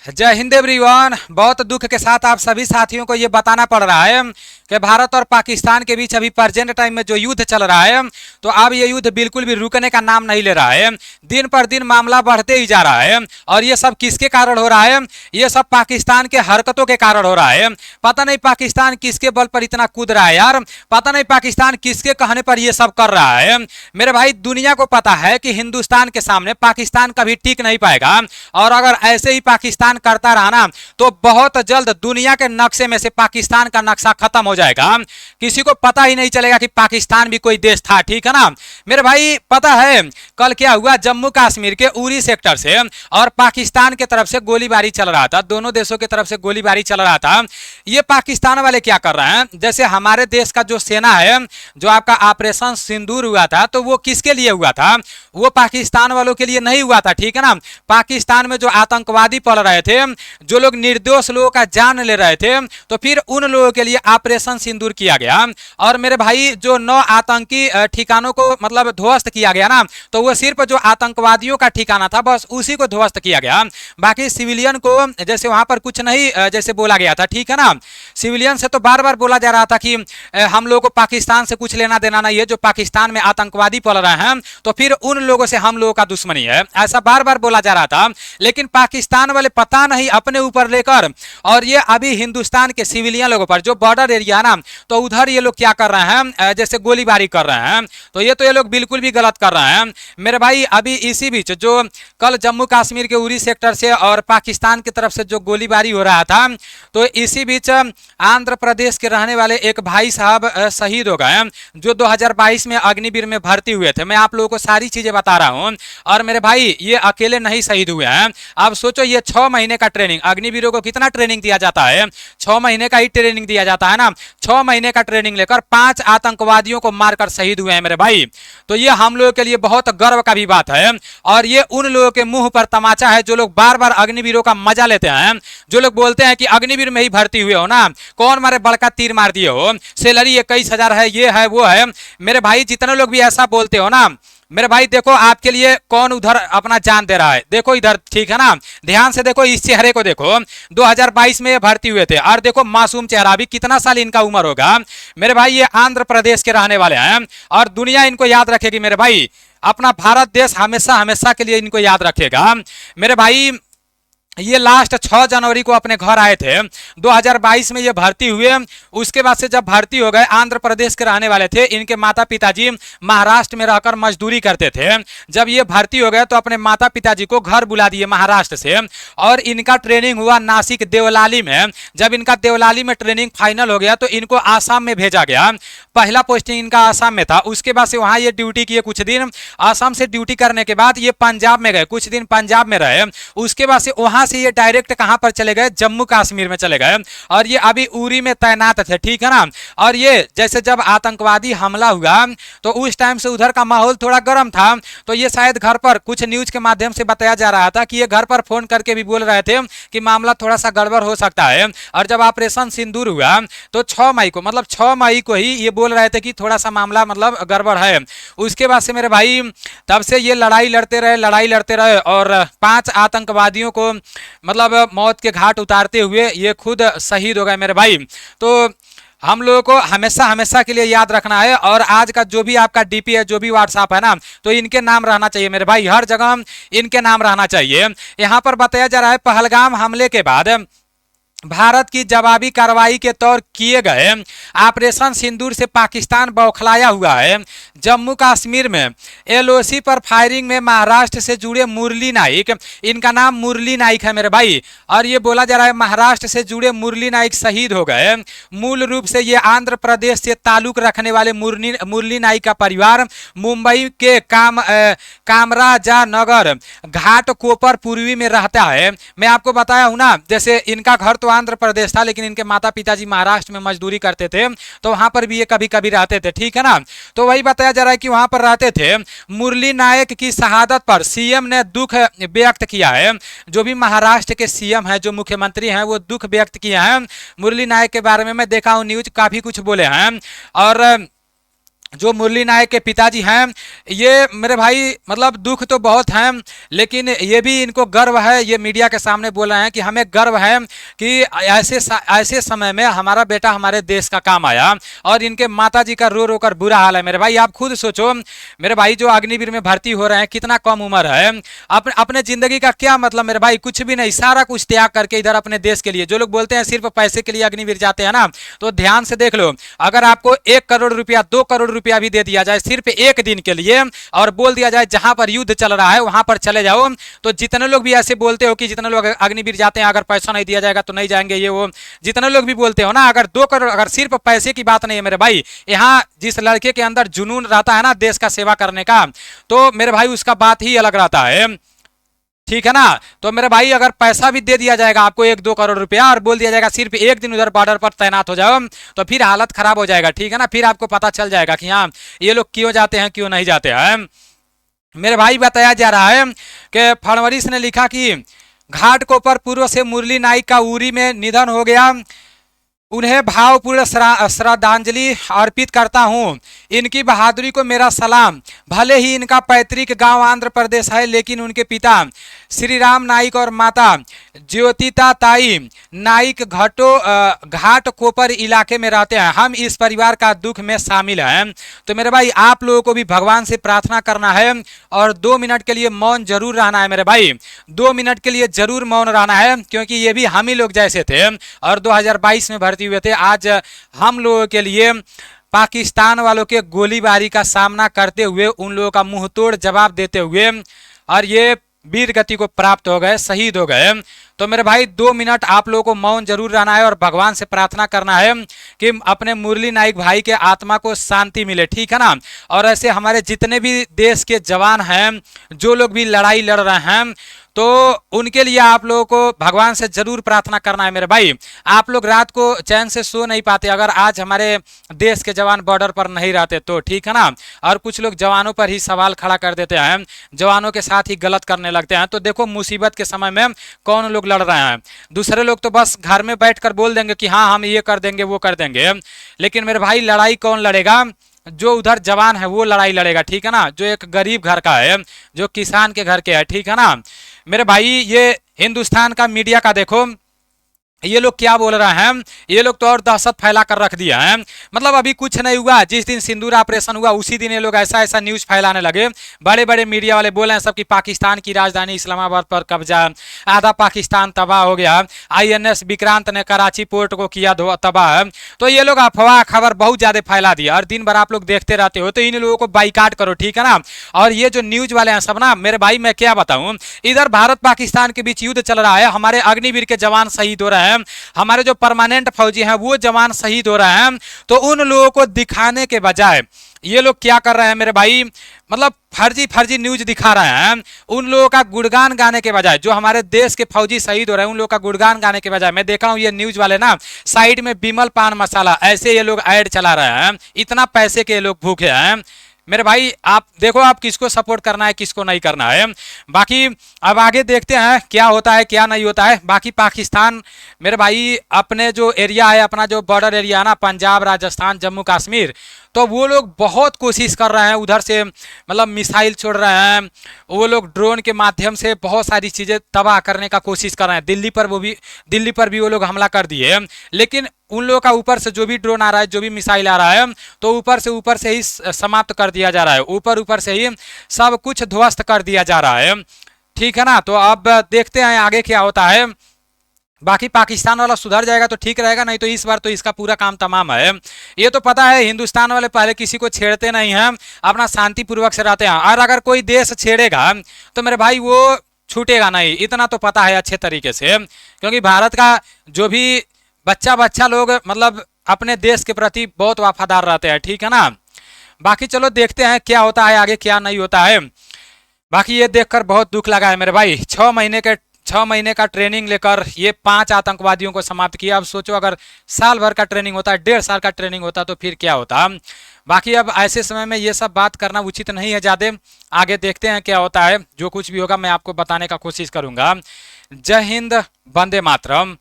जय हिंद एवरीवन। बहुत दुख के साथ आप सभी साथियों को ये बताना पड़ रहा है कि भारत और पाकिस्तान के बीच अभी प्रेजेंट टाइम में जो युद्ध चल रहा है, तो अब ये युद्ध बिल्कुल भी रुकने का नाम नहीं ले रहा है। दिन पर दिन मामला बढ़ते ही जा रहा है। और ये सब किसके कारण हो रहा है? ये सब पाकिस्तान के हरकतों के कारण हो रहा है। पता नहीं पाकिस्तान किसके बल पर इतना कूद रहा है यार। पता नहीं पाकिस्तान किसके कहने पर ये सब कर रहा है। मेरे भाई, दुनिया को पता है कि हिंदुस्तान के सामने पाकिस्तान कभी टिक नहीं पाएगा। और अगर ऐसे ही पाकिस्तान करता रहा ना, तो बहुत जल्द दुनिया के नक्शे में से पाकिस्तान का नक्शा खत्म हो जाएगा। किसी को पता ही नहीं चलेगा कि पाकिस्तान भी कोई देश था। ठीक है ना मेरे भाई? पता है कल क्या हुआ? जम्मू कश्मीर के उरी सेक्टर से और पाकिस्तान की तरफ से गोलीबारी चल रहा था। दोनों देशों की तरफ से गोलीबारी चल रहा था। ये पाकिस्तान वाले क्या कर रहे हैं? जैसे हमारे देश का जो सेना है, जो आपका ऑपरेशन सिंदूर हुआ था, तो वो किसके लिए हुआ था? वो पाकिस्तान वालों के लिए नहीं हुआ था। ठीक है ना? पाकिस्तान में जो आतंकवादी पल रहे थे, जो लोग निर्दोष लोगों का जान ले रहे थे, तो फिर उन लोगों के लिए ऑपरेशन सिंदूर किया गया। और मेरे भाई, जो 9 आतंकी ठिकानों को मतलब ध्वस्त किया गया ना, तो वो सिर्फ जो आतंकवादियों का ठिकाना था बस उसी को ध्वस्त किया गया। बाकी सिविलियन को जैसे वहां पर कुछ नहीं जैसे बोला गया था। ठीक है ना? सिविलियन से तो बार बार बोला जा रहा था कि हम लोगों को पाकिस्तान से कुछ लेना देना नहीं है। जो पाकिस्तान में आतंकवादी पल रहे हैं, तो फिर उन लोगों से हम लोगों का दुश्मनी है, ऐसा बार बार बोला जा रहा था। लेकिन पाकिस्तान वाले पता नहीं अपने ऊपर लेकर, और ये अभी हिंदुस्तान के सिविलियन लोगों पर जो बॉर्डर एरिया ना, तो उधर ये लोग क्या कर रहे हैं, जैसे गोलीबारी कर रहे हैं। तो ये लोग बिल्कुल भी गलत कर रहे हैं मेरे भाई। अभी इसी बीच जो कल जम्मू कश्मीर के उरी सेक्टर से और पाकिस्तान की तरफ से जो गोलीबारी हो रहा था, तो इसी बीच आंध्र प्रदेश के रहने वाले एक भाई साहब शहीद हो गए, जो 2022 में अग्निवीर में भर्ती हुए थे। मैं आप लोगों को सारी चीजें बता रहा हूं। और मेरे भाई, ये अकेले नहीं शहीद हुए हैं। अब सोचो, ये 6 महीने का ट्रेनिंग, अग्निवीरों को कितना ट्रेनिंग दिया जाता है? 6 महीने का ही ट्रेनिंग दिया जाता है ना। 6 महीने का ट्रेनिंग लेकर 5 आतंकवादियों को मारकर शहीद हुए हैं मेरे भाई। तो ये हम लोगों के लिए बहुत गर्व का भी बात है। और ये उन लोगों के मुंह पर तमाचा है जो लोग बार बार अग्निवीरों का मजा लेते हैं, जो लोग बोलते हैं कि अग्निवीर में ही भर्ती हुए हो ना, कौन मारे बड़का तीर मार दिए हो, सैलरी 21,000 है, ये है वो है। मेरे भाई, जितने लोग भी ऐसा बोलते हो ना, मेरे भाई देखो, आपके लिए कौन उधर अपना जान दे रहा है। देखो इधर, ठीक है ना? ध्यान से देखो, इस चेहरे को देखो। 2022 में ये भर्ती हुए थे, और देखो मासूम चेहरा, अभी कितना साल इनका उम्र होगा मेरे भाई। ये आंध्र प्रदेश के रहने वाले हैं, और दुनिया इनको याद रखेगी मेरे भाई। अपना भारत देश हमेशा हमेशा के लिए इनको याद रखेगा मेरे भाई। ये लास्ट 6 जनवरी को अपने घर आए थे। 2022 में ये भर्ती हुए। उसके बाद से जब भर्ती हो गए, आंध्र प्रदेश के रहने वाले थे। इनके माता पिताजी महाराष्ट्र में रहकर मजदूरी करते थे। जब ये भर्ती हो गए, तो अपने माता पिताजी को घर बुला दिए महाराष्ट्र से, और इनका ट्रेनिंग हुआ नासिक देवलाली में। जब इनका देवलाली में ट्रेनिंग फाइनल हो गया, तो इनको आसाम में भेजा गया। पहला पोस्टिंग इनका आसाम में था। उसके बाद से वहां ये ड्यूटी किए कुछ दिन। आसाम से ड्यूटी करने के बाद ये पंजाब में गए, कुछ दिन पंजाब में रहे। उसके बाद से वहां से ये डायरेक्ट कहां पर चले गए? जम्मू कश्मीर में चले गए, और ये अभी उरी में तैनात थे। ठीक है ना? और ये जैसे जब आतंकवादी हमला हुआ, तो उस टाइम से उधर का माहौल थोड़ा गर्म था। तो ये शायद घर पर कुछ न्यूज के माध्यम से बताया जा रहा था कि ये घर पर फोन करके भी बोल रहे थे कि मामला थोड़ा सा गड़बड़ हो सकता है। और जब ऑपरेशन सिंदूर हुआ, तो 6 मई को, मतलब 6 मई को ही ये बोल रहे थे कि थोड़ा सा मामला मतलब गड़बड़ है। उसके बाद से मेरे भाई, तब से ये लड़ाई लड़ते रहे, और 5 आतंकवादियों को मतलब मौत के घाट उतारते हुए ये खुद शहीद हो गए मेरे भाई। तो हम लोगों को हमेशा हमेशा के लिए याद रखना है। और आज का जो भी आपका डीपी है, जो भी व्हाट्सएप है ना, तो इनके नाम रहना चाहिए मेरे भाई। हर जगह इनके नाम रहना चाहिए। यहां पर बताया जा रहा है, पहलगाम हमले के बाद भारत की जवाबी कार्रवाई के तौर किए गए ऑपरेशन सिंदूर से पाकिस्तान बौखलाया हुआ है। जम्मू कश्मीर में एलओसी पर फायरिंग में महाराष्ट्र से जुड़े मुरली नाइक, इनका नाम मुरली नाइक है मेरे भाई। और ये बोला जा रहा है महाराष्ट्र से जुड़े मुरली नाइक शहीद हो गए। मूल रूप से ये आंध्र प्रदेश से ताल्लुक रखने वाले मुरली नाइक का परिवार मुंबई के कामराजा नगर घाट कोपर पूर्वी में रहता है। मैं आपको बताया हूं ना, जैसे इनका घर तो आंध्र प्रदेश था, लेकिन इनके माता पिताजी महाराष्ट्र में मजदूरी करते थे, तो वहां पर भी ये कभी कभी रहते थे। ठीक है ना? तो वही बताया जा रहा है कि वहां पर रहते थे। मुरली नायक की शहादत पर सीएम ने दुख व्यक्त किया है। जो भी महाराष्ट्र के सीएम हैं, जो मुख्यमंत्री हैं, वो दुख व्यक्त किया है मुरली नायक के बारे में। मैं देखा हूं न्यूज, काफी कुछ बोले हैं। और जो मुरली नायक के पिताजी हैं, ये मेरे भाई मतलब दुख तो बहुत हैं, लेकिन ये भी इनको गर्व है, ये मीडिया के सामने बोल रहे हैं कि हमें गर्व है कि ऐसे समय में हमारा बेटा हमारे देश का काम आया। और इनके माताजी का रो रो कर बुरा हाल है मेरे भाई। आप खुद सोचो मेरे भाई, जो अग्निवीर में भर्ती हो रहे हैं, कितना कम उम्र है, अपने जिंदगी का क्या मतलब मेरे भाई, कुछ भी नहीं, सारा कुछ त्याग करके इधर अपने देश के लिए। जो लोग बोलते हैं सिर्फ पैसे के लिए अग्निवीर जाते हैं ना, तो ध्यान से देख लो, अगर आपको 1 करोड़ रुपया 2 करोड़ रुपया भी दे दिया जाए सिर्फ एक दिन के लिए, और बोल दिया जाए जहां पर युद्ध चल रहा है वहां पर चले जाओ, तो जितने लोग भी ऐसे बोलते हो कि जितने लोग अग्निवीर जाते हैं अगर पैसा नहीं दिया जाएगा तो नहीं जाएंगे, ये वो जितने लोग भी बोलते हो ना, अगर 2 करोड़, अगर सिर्फ पैसे की बात नहीं है मेरे भाई, यहाँ जिस लड़के के अंदर जुनून रहता है ना देश का सेवा करने का, तो मेरे भाई उसका बात ही अलग रहता है, ठीक है ना। तो मेरे भाई अगर पैसा भी दे दिया जाएगा आपको 1-2 करोड़ रुपया, और बोल दिया जाएगा सिर्फ एक दिन उधर बॉर्डर पर तैनात हो जाओ, तो फिर हालत खराब हो जाएगा, ठीक है ना। फिर आपको पता चल जाएगा कि हाँ ये लोग क्यों जाते हैं क्यों नहीं जाते हैं। मेरे भाई बताया जा रहा है कि फडणवीस ने लिखा कि घाटकोपर पूर्व से मुरली नाइक का उरी में निधन हो गया, उन्हें भावपूर्ण श्रद्धांजलि अर्पित करता हूं। इनकी बहादुरी को मेरा सलाम। भले ही इनका पैतृक गांव आंध्र प्रदेश है, लेकिन उनके पिता श्री राम नाइक और माता ज्योतिता ताई नाइक घाट कोपर इलाके में रहते हैं। हम इस परिवार का दुख में शामिल हैं। तो मेरे भाई आप लोगों को भी भगवान से प्रार्थना करना है, और 2 मिनट के लिए मौन जरूर रहना है मेरे भाई, 2 मिनट के लिए जरूर मौन रहना है, क्योंकि ये भी हम ही लोग जैसे थे और 2022 में भर्ती हुए थे। आज हम लोगों के लिए पाकिस्तान वालों के गोलीबारी का सामना करते हुए, उन लोगों का मुंह तोड़ जवाब देते हुए, और ये वीर गति को प्राप्त हो गए, शहीद हो गए। तो मेरे भाई 2 मिनट आप लोगों को मौन जरूर रहना है और भगवान से प्रार्थना करना है कि अपने मुरली नाइक भाई के आत्मा को शांति मिले, ठीक है ना। और ऐसे हमारे जितने भी देश के जवान हैं, जो लोग भी लड़ाई लड़ रहे हैं, तो उनके लिए आप लोगों को भगवान से जरूर प्रार्थना करना है मेरे भाई। आप लोग रात को चैन से सो नहीं पाते अगर आज हमारे देश के जवान बॉर्डर पर नहीं रहते तो, ठीक है ना। और कुछ लोग जवानों पर ही सवाल खड़ा कर देते हैं, जवानों के साथ ही गलत करने लगते हैं। तो देखो मुसीबत के समय में कौन लोग लड़ रहे हैं, दूसरे लोग तो बस घर में बैठकर बोल देंगे कि हाँ हम ये कर देंगे वो कर देंगे, लेकिन मेरे भाई लड़ाई कौन लड़ेगा, जो उधर जवान है वो लड़ाई लड़ेगा, ठीक है ना। जो एक गरीब घर का है, जो किसान के घर के है, ठीक है ना। मेरे भाई ये हिंदुस्तान का मीडिया का देखो, ये लोग क्या बोल रहे हैं, ये लोग तो और दहशत फैला कर रख दिया है। मतलब अभी कुछ नहीं हुआ, जिस दिन सिंदूर ऑपरेशन हुआ उसी दिन ये लोग ऐसा ऐसा न्यूज फैलाने लगे। बड़े बड़े मीडिया वाले बोले हैं सब कि पाकिस्तान की राजधानी इस्लामाबाद पर कब्जा, आधा पाकिस्तान तबाह हो गया, INS विक्रांत ने कराची पोर्ट को किया तबाह। तो ये लोग अफवाह खबर बहुत ज्यादा फैला दिया, और दिन भर आप लोग देखते रहते हो। तो इन लोगों को बाइकाट करो, ठीक है ना। और ये जो न्यूज वाले हैं सब ना मेरे भाई, मैं क्या बताऊं, इधर भारत पाकिस्तान के बीच युद्ध चल रहा है, हमारे अग्निवीर के जवान शहीद हो रहे हैं, हमारे जो परमानेंट फौजी हैं वो जवान शहीद हो रहे हैं। तो उन लोगों को दिखाने के बजाय ये लोग क्या कर रहे हैं मेरे भाई, मतलब फर्जी फर्जी न्यूज दिखा रहे हैं। उन लोगों का गुणगान गाने के बजाय, जो हमारे देश के फौजी शहीद हो रहे हैं उन लोगों का गुणगान गाने के बजाय, मैं देख रहा हूं ये न्यूज वाले ना साइड में विमल पान मसाला ऐसे ये लोग ऐड चला रहे हैं। इतना पैसे के लोग भूखे हैं मेरे भाई। आप देखो आप किसको सपोर्ट करना है किसको नहीं करना है। बाकी अब आगे देखते हैं क्या होता है क्या नहीं होता है। बाकी पाकिस्तान मेरे भाई अपने जो एरिया है, अपना जो बॉर्डर एरिया है ना, पंजाब राजस्थान जम्मू कश्मीर, तो वो लोग बहुत कोशिश कर रहे हैं उधर से, मतलब मिसाइल छोड़ रहे हैं वो लोग, ड्रोन के माध्यम से बहुत सारी चीज़ें तबाह करने का कोशिश कर रहे हैं। दिल्ली पर भी वो लोग हमला कर दिए, लेकिन उन लोगों का ऊपर से जो भी ड्रोन आ रहा है, जो भी मिसाइल आ रहा है, तो ऊपर से ही समाप्त कर दिया जा रहा है, ऊपर से ही सब कुछ ध्वस्त कर दिया जा रहा है, ठीक है ना। तो अब देखते हैं आगे क्या होता है। बाकी पाकिस्तान वाला सुधर जाएगा तो ठीक रहेगा, नहीं तो इस बार तो इसका पूरा काम तमाम है। ये तो पता है हिंदुस्तान वाले पहले किसी को छेड़ते नहीं हैं, अपना शांतिपूर्वक से रहते हैं। और अगर कोई देश छेड़ेगा तो मेरे भाई वो छूटेगा नहीं, इतना तो पता है अच्छे तरीके से, क्योंकि भारत का जो भी बच्चा लोग मतलब अपने देश के प्रति बहुत वफादार रहते हैं, ठीक है ना। बाकी चलो देखते हैं क्या होता है आगे क्या नहीं होता है। बाकी ये देखकर बहुत दुख लगा है मेरे भाई, 6 महीने का ट्रेनिंग लेकर ये 5 आतंकवादियों को समाप्त किया। अब सोचो अगर साल भर का ट्रेनिंग होता, 1.5 साल का ट्रेनिंग होता तो फिर क्या होता। बाकी अब ऐसे समय में ये सब बात करना उचित नहीं है ज़्यादा, आगे देखते हैं क्या होता है। जो कुछ भी होगा मैं आपको बताने का कोशिश करूँगा। जय हिंद, वंदे मातरम।